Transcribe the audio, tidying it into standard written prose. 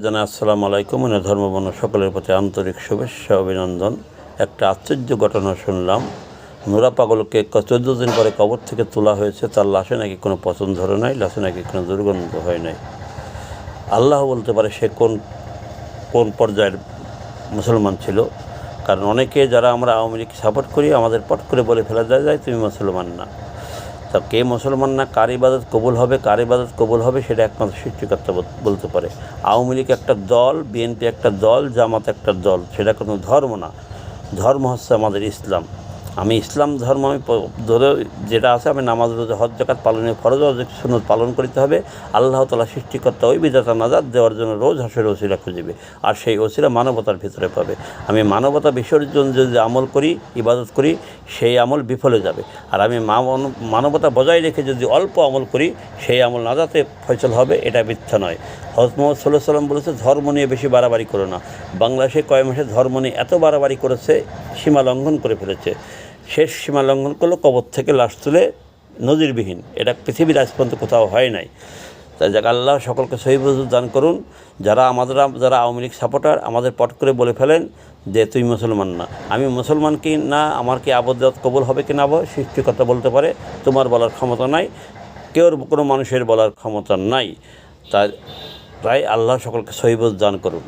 জানাই আসসালামু আলাইকুম। ধর্মবর্ণ সকলের প্রতি আন্তরিক শুভেচ্ছা অভিনন্দন। একটা আশ্চর্য ঘটনা শুনলাম। নোরা পাগলকে 14 দিন পরে কবর থেকে তোলা হয়েছে। তার লাশে নাকি কোনো পচন ধরে নাই, লাশে নাকি কোনো দুর্গন্ধ হয় নাই। আল্লাহ বলতে পারে সে কোন কোন পর্যায়ের মুসলমান ছিল। কারণ অনেকে যারা আমরা আওয়ামী লীগ সাপোর্ট করি, আমাদের পট করে বলে ফেলা যায় তুমি মুসলমান না। তা কে মুসলমান না, কার ইবাদত কবুল হবে, কার ইবাদত কবুল হবে সেটা একমাত্র সৃষ্টিকর্তা বলতে পারে। আওয়ামী লীগ একটা দল, বিএনপি একটা দল, জামাত একটা দল, সেটা কোনো ধর্ম না। ধর্ম হচ্ছে আমাদের ইসলাম। আমি ইসলাম ধর্ম ধরে যেটা আছে, আমি নামাজ রোজা হজ যাকাত পালনের ফরজ সুন্নত পালন করতে হবে। আল্লাহ তাআলা সৃষ্টিকর্তা ওই বিধাতা নাজাত দেওয়ার জন্য রোজ হাসরের ওসিলা খুঁজবে, আর সেই ওসিলা মানবতার ভিতরে পাবে। আমি মানবতা বিসর্জন যদি আমল করি, ইবাদত করি, সেই আমল বিফলে যাবে। আর আমি মানবতা বজায় রেখে যদি অল্প আমল করি, সেই আমল নাজাতে ফয়সল হবে, এটা মিথ্যা নয়। হযরত মুহাম্মদ সাল্লাল্লাহু আলাইহি ওয়াসাল্লাম বলেছে, ধর্ম নিয়ে বেশি বাড়াবাড়ি করো না। বাংলাদেশে কয়েক মাসে ধর্ম নিয়ে এত বাড়াবাড়ি করেছে, সীমা লঙ্ঘন করে ফেলেছে। শেষ সীমা লঙ্ঘন করলো কবর থেকে লাশ তুলে, নজিরবিহীন। এটা পৃথিবীর আজ পর্যন্ত কোথাও হয় নাই। তাই যাক, আল্লাহ সকলকে সহিহ বুঝ দান করুন। যারা আওয়ামী লীগ সাপোর্টার, আমাদের পট করে বলে ফেলেন যে তুই মুসলমান না। আমি মুসলমান কি না, আমার কি আবদাত কবুল হবে কি না হবে, সৃষ্টিকর্তা বলতে পারে। তোমার বলার ক্ষমতা নাই, কেউ কোনো মানুষের বলার ক্ষমতা নাই। তাই আল্লাহ সকলকে সহিহ বুঝ দান করুন।